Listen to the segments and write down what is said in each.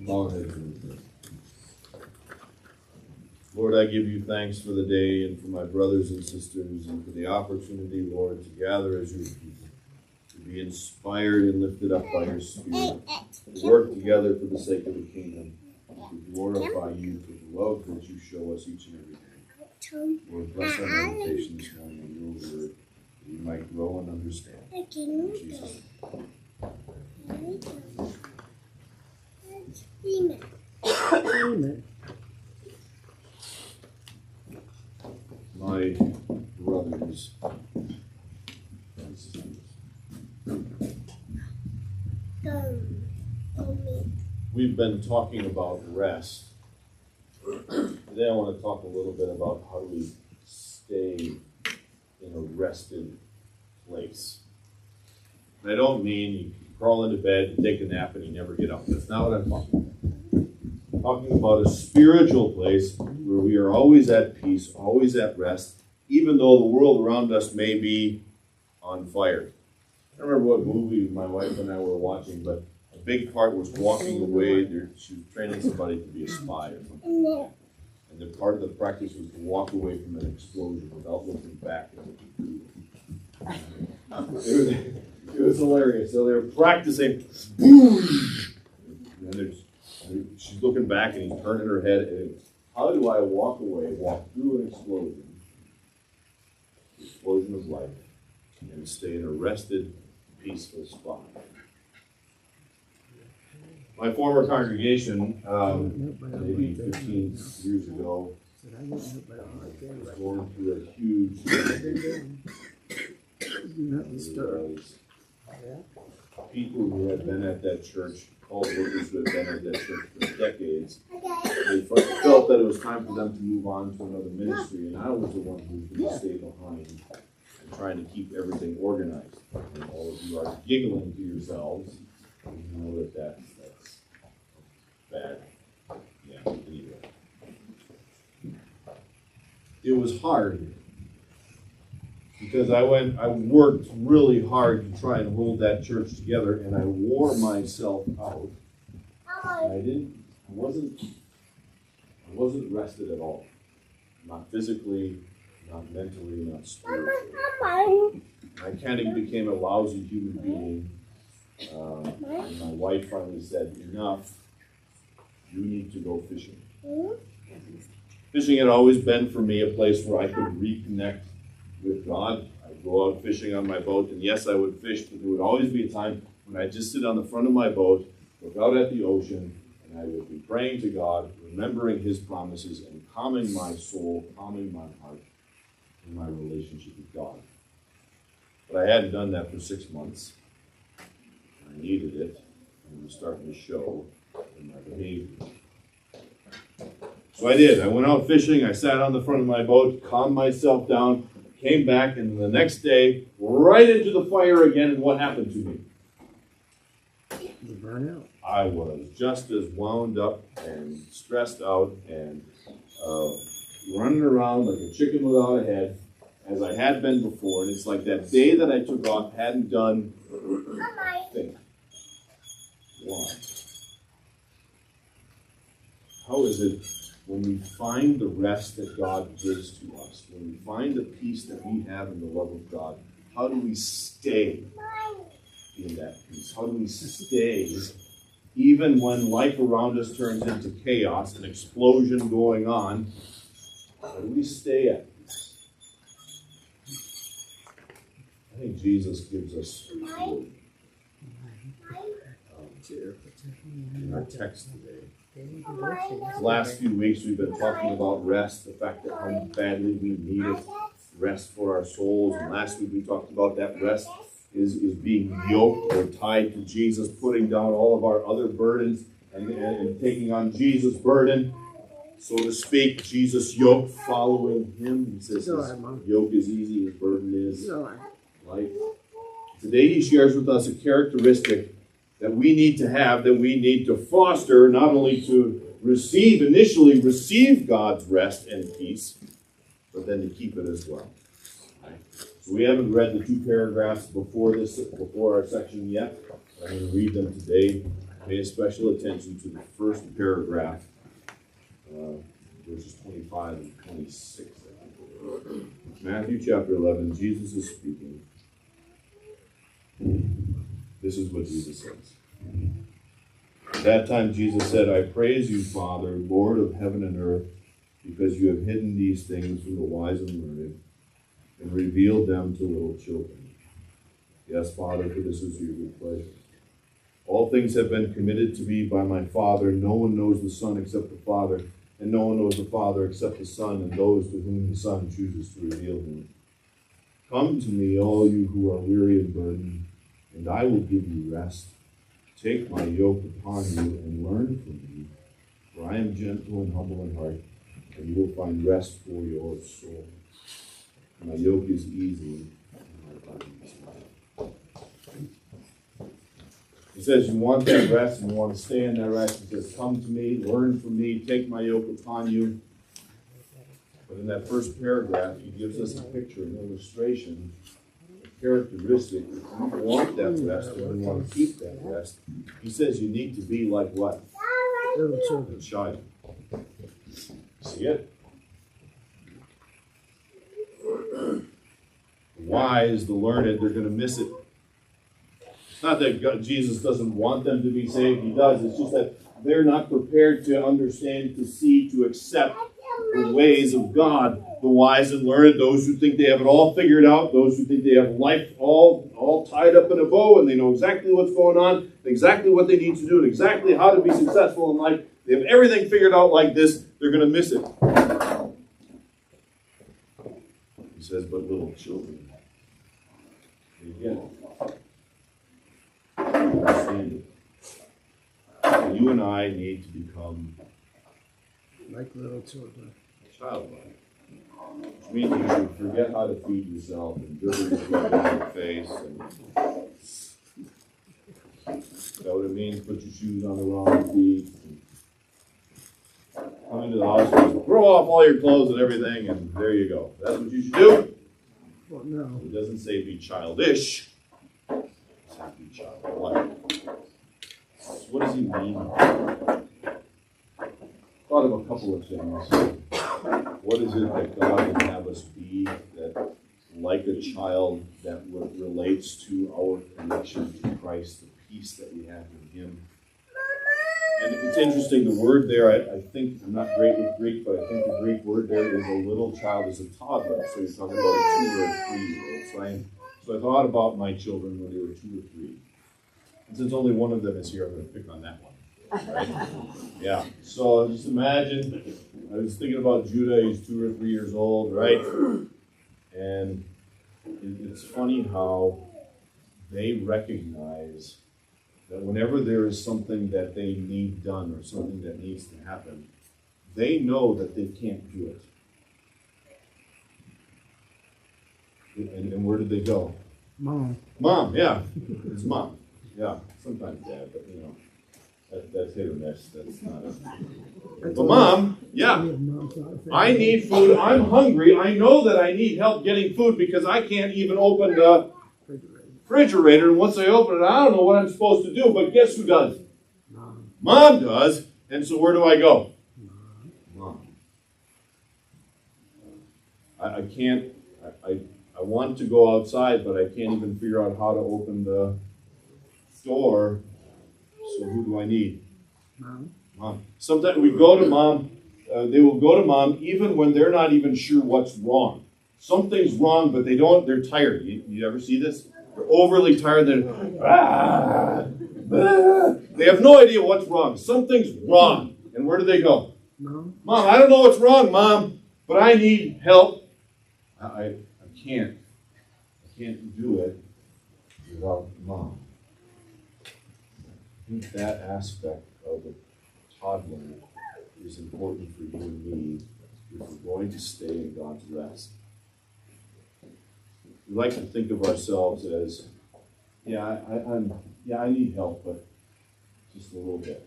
Bow heads in prayer. Lord, I give you thanks for the day and for my brothers and sisters and for the opportunity, Lord, to gather as your people, to be inspired and lifted up by your Spirit, to work together for the sake of the kingdom, to glorify you for the love that you show us each and every day. Lord, bless our meditation this morning on your word, that we might grow and understand. In Jesus' name. Amen. My brothers and sisters, we've been talking about rest. Today I want to talk a little bit about how do we stay in a rested place. And I don't mean you crawl into bed, you take a nap, and you never get up. That's not what I'm talking about. I'm talking about a spiritual place where we are always at peace, always at rest, even though the world around us may be on fire. I don't remember what movie my wife and I were watching, but a big part was walking away. She was training somebody to be a spy or something like that. And the part of the practice was to walk away from an explosion without looking back. It was hilarious. So they were practicing. And she's looking back and he's turning her head. And how do I walk away, walk through an explosion of life, and stay in a rested, peaceful spot? My former congregation, maybe 15 years ago, was going through a huge people who had been at that church, cult workers who had been at that church for decades, they felt that it was time for them to move on to another ministry, and I was the one who was going to stay behind and trying to keep everything organized. And all of you are giggling to yourselves. You know that's bad. Yeah, anyway. It was hard because I worked really hard to try and hold that church together, and I wore myself out. And I wasn't rested at all. Not physically, not mentally, not spiritually. I kind of became a lousy human being. And my wife finally said, enough. You need to go fishing. Fishing had always been for me a place where I could reconnect with God. I'd go out fishing on my boat, and yes, I would fish, but there would always be a time when I'd just sit on the front of my boat, look out at the ocean, and I would be praying to God, remembering His promises, and calming my soul, calming my heart in my relationship with God. But I hadn't done that for 6 months. I needed it, and it was starting to show in my behavior. So I did. I went out fishing. I sat on the front of my boat, calmed myself down, came back, and the next day, right into the fire again, and what happened to me? You burn out. I was just as wound up and stressed out and running around like a chicken without a head as I had been before. And it's like that day that I took off hadn't done a thing. Why? How is it when we find the rest that God gives to us, when we find the peace that we have in the love of God, how do we stay in that peace? How do we stay, even when life around us turns into chaos, an explosion going on, how do we stay at peace? I think Jesus gives us a clue in our text today. These last few weeks we've been talking about rest, the fact that how badly we need it, rest for our souls. And last week we talked about that rest is being yoked or tied to Jesus, putting down all of our other burdens and taking on Jesus' burden, so to speak, Jesus' yoke, following Him. He says His yoke is easy, His burden is light. Today He shares with us a characteristic that we need to have, that we need to foster, not only to initially receive God's rest and peace, but then to keep it as well. Right? So we haven't read the 2 paragraphs before our section yet. I'm going to read them today. pay special attention to the first paragraph, verses 25 and 26. Matthew chapter 11, Jesus is speaking. This is what Jesus says. At that time Jesus said, I praise you, Father, Lord of heaven and earth, because you have hidden these things from the wise and learned, and revealed them to little children. Yes, Father, for this is your good pleasure. All things have been committed to me by my Father. No one knows the Son except the Father, and no one knows the Father except the Son, and those to whom the Son chooses to reveal him. Come to me, all you who are weary and burdened, and I will give you rest. Take my yoke upon you and learn from me, for I am gentle and humble in heart, and you will find rest for your soul. My yoke is easy, and my burden is light. He says you want that rest and you want to stay in that rest. He says, come to me, learn from me, take my yoke upon you. But in that first paragraph, he gives us a picture, an illustration, a characteristic. If you want that rest and you want to keep that rest, he says you need to be like what? A child. See it? The wise, the learned, they're going to miss it. It's not that Jesus doesn't want them to be saved. He does. It's just that they're not prepared to understand, to see, to accept the ways of God. The wise and learned, those who think they have it all figured out, those who think they have life all tied up in a bow and they know exactly what's going on, exactly what they need to do, and exactly how to be successful in life. They have everything figured out like this. They're going to miss it. He says, but little children, they get it. Understand it. You and I need to become like little children. Childlike. Which means you should forget how to feed yourself and dribble your food in your face. Is that what it means? Put your shoes on the wrong feet. Come into the house and throw off all your clothes and everything, and there you go. That's what you should do? Well, no. It doesn't say be childish. It says be childlike. So what does he mean? Thought of a couple of things. What is it that God would have us be that, like a child, that relates to our connection to Christ, the peace that we have in Him? And it's interesting, the word there, I think, I'm not great with Greek, but I think the Greek word there is a little child, is a toddler. So you're talking about a 2 or a 3-year-old. So I thought about my children when they were 2 or 3. And since only one of them is here, I'm going to pick on that one. Right? Yeah. So just imagine, I was thinking about Judah, he's 2 or 3 years old, right? And it's funny how they recognize that whenever there is something that they need done or something that needs to happen, they know that they can't do it. And where did they go? Mom. Mom, yeah. It's mom. Yeah. Sometimes dad, but you know. That's hit or miss. That's not it. But mom, yeah, I need food. I'm hungry. I know that I need help getting food because I can't even open the refrigerator. And once I open it, I don't know what I'm supposed to do. But guess who does? Mom does. And so where do I go? Mom. I can't. I want to go outside, but I can't even figure out how to open the door. So who do I need? Mom. Sometimes we go to mom. They will go to mom even when they're not even sure what's wrong. Something's wrong, but they're tired. You ever see this? They're overly tired. They have no idea what's wrong. Something's wrong. And where do they go? Mom, I don't know what's wrong, Mom, but I need help. I can't do it without Mom. I think that aspect of the toddler is important for you and me if we're going to stay in God's rest. We like to think of ourselves as, I need help, but just a little bit.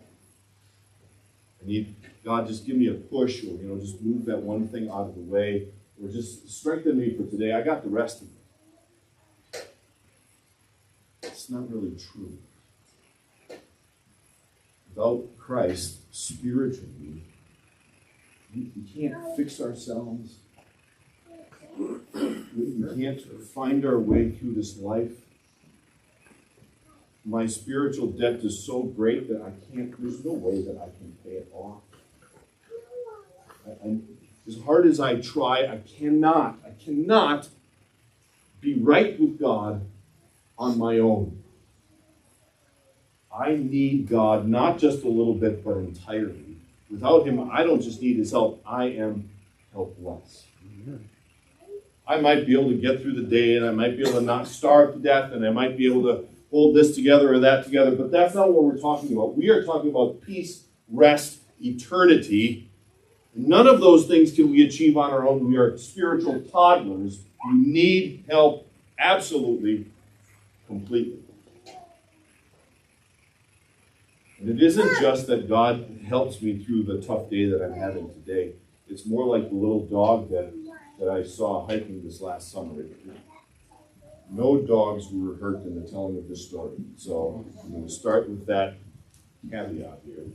I need God, just give me a push, or just move that one thing out of the way, or just strengthen me for today. I got the rest of it. It's not really true. without Christ spiritually, we can't fix ourselves. We can't find our way through this life. My spiritual debt is so great that there's no way that I can pay it off. As hard as I try, I cannot be right with God on my own. I need God not just a little bit, but entirely. Without him, I don't just need his help, I am helpless. I might be able to get through the day, and I might be able to not starve to death, and I might be able to hold this together or that together, but that's not what we're talking about. We are talking about peace, rest, eternity. None of those things can we achieve on our own. We are spiritual toddlers. We need help absolutely, completely. And it isn't just that God helps me through the tough day that I'm having today. It's more like the little dog that I saw hiking this last summer. No dogs were hurt in the telling of this story. So I'm going to start with that caveat here.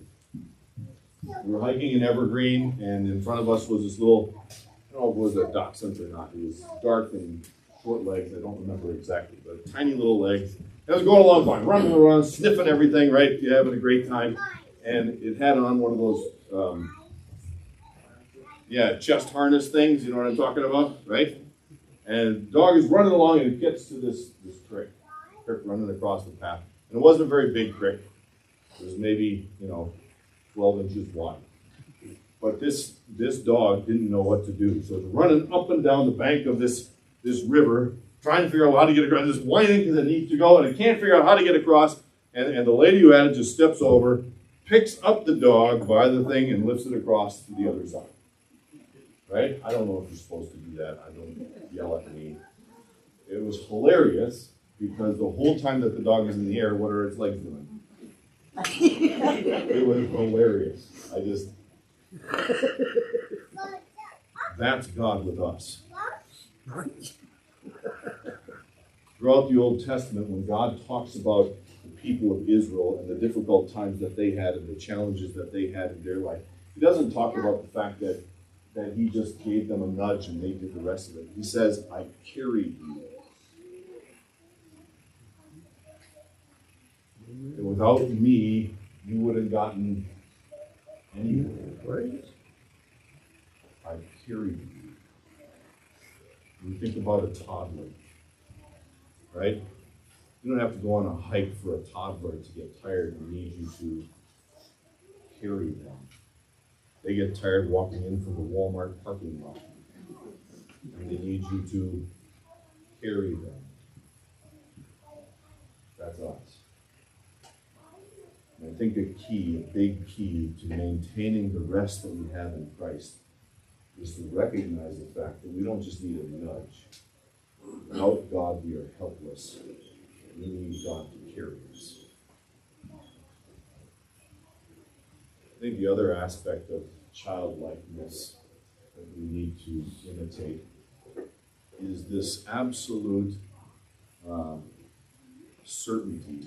We were hiking in Evergreen, and in front of us was this little, I don't know if it was a dachshund or not. It was dark and short legs. I don't remember exactly, but tiny little legs. It was going along fine, running around, sniffing everything, right? You're having a great time. And it had on one of those, chest harness things. You know what I'm talking about, right? And the dog is running along, and it gets to this creek running across the path. And it wasn't a very big creek. It was maybe, 12 inches wide. But this dog didn't know what to do. So it's running up and down the bank of this river, trying to figure out how to get across. It's whining because it needs to go, and it can't figure out how to get across. And the lady who had it just steps over, picks up the dog by the thing, and lifts it across to the other side. Right? I don't know if you're supposed to do that. I don't yell at me. It was hilarious because the whole time that the dog is in the air, what are its legs doing? It was hilarious. That's God with us. Throughout the Old Testament, when God talks about the people of Israel and the difficult times that they had and the challenges that they had in their life, he doesn't talk about the fact that he just gave them a nudge and they did the rest of it. He says, I carried you. And without me, you would have gotten anywhere. Right? I carried you. You think about a toddler, right? You don't have to go on a hike for a toddler to get tired and need you to carry them. They get tired walking in from the Walmart parking lot, and they need you to carry them. That's us. And I think a big key to maintaining the rest that we have in Christ is to recognize the fact that we don't just need a nudge. Without God, we are helpless. We need God to carry us. I think the other aspect of childlikeness that we need to imitate is this absolute certainty,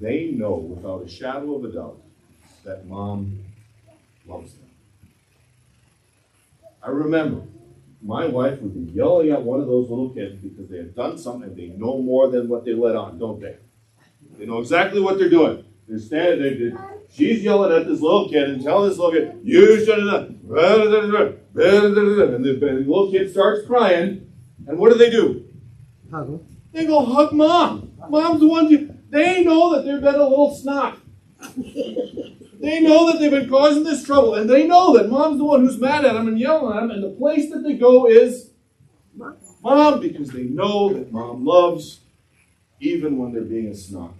they know without a shadow of a doubt that mom loves them. I remember my wife would be yelling at one of those little kids because they had done something and they know more than what they let on, don't they? They know exactly what they're doing. They're standing, she's yelling at this little kid and telling this little kid, you should have done. And the little kid starts crying. And what do? Huggle. They go hug mom. Mom's the one they know that they've been a little snot. They know that they've been causing this trouble. And they know that mom's the one who's mad at them and yelling at them. And the place that they go is mom, because they know that mom loves even when they're being a snot.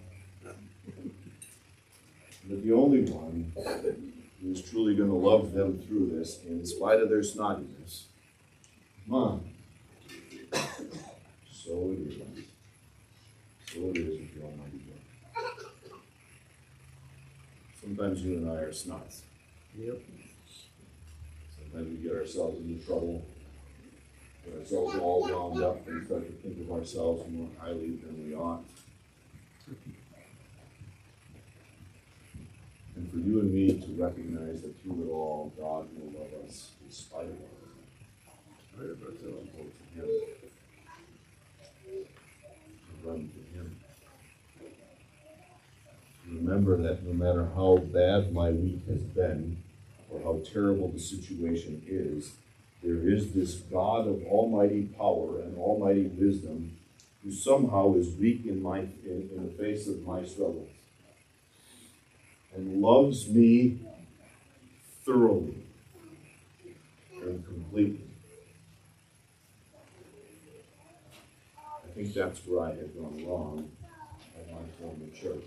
But the only one who's truly going to love them through this, in spite of their snottiness, mom. So it is. So it is with the Almighty God. Sometimes you and I are snots. Yep. Sometimes we get ourselves into trouble. ourselves all wound up and start to think of ourselves more highly than we ought. And for you and me to recognize that through it all, God will love us in spite of all. Right about that. Go to Him. Run to Him. Remember that no matter how bad my week has been, or how terrible the situation is, there is this God of almighty power and almighty wisdom who somehow is weak in the face of my struggles and loves me thoroughly and completely. I think that's where I had gone wrong at my former church.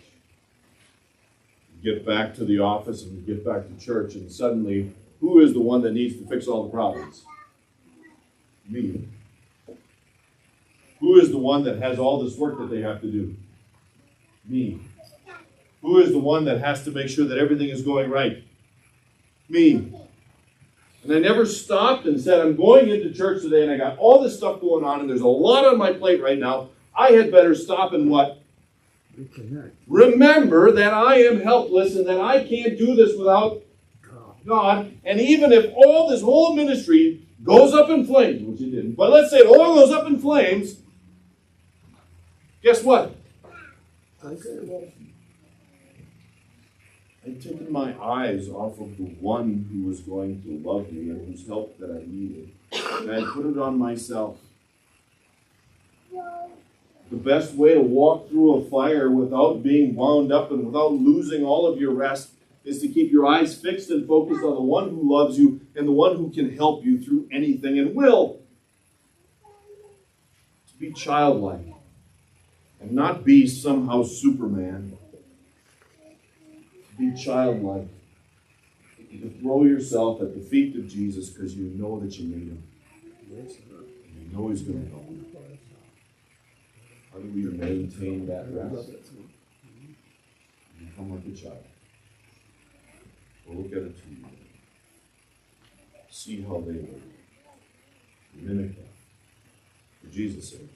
You get back to the office and you get back to church, and suddenly, who is the one that needs to fix all the problems? Me. Who is the one that has all this work that they have to do? Me. Who is the one that has to make sure that everything is going right? Me. And I never stopped and said, I'm going into church today and I got all this stuff going on and there's a lot on my plate right now. I had better stop and what? Reconnect. Remember that I am helpless and that I can't do this without God. And even if all this whole ministry goes up in flames, which it didn't, but let's say it all goes up in flames, guess what? I'd taken my eyes off of the one who was going to love me and whose help that I needed, and I put it on myself. The best way to walk through a fire without being wound up and without losing all of your rest is to keep your eyes fixed and focused on the one who loves you and the one who can help you through anything and will. To be childlike and not be somehow Superman. To be childlike. To throw yourself at the feet of Jesus because you know that you need Him. And you know He's going to help you. How do we maintain that rest? Become like a child. We'll look at it to you. See how they work. Mimic that. For Jesus' sake.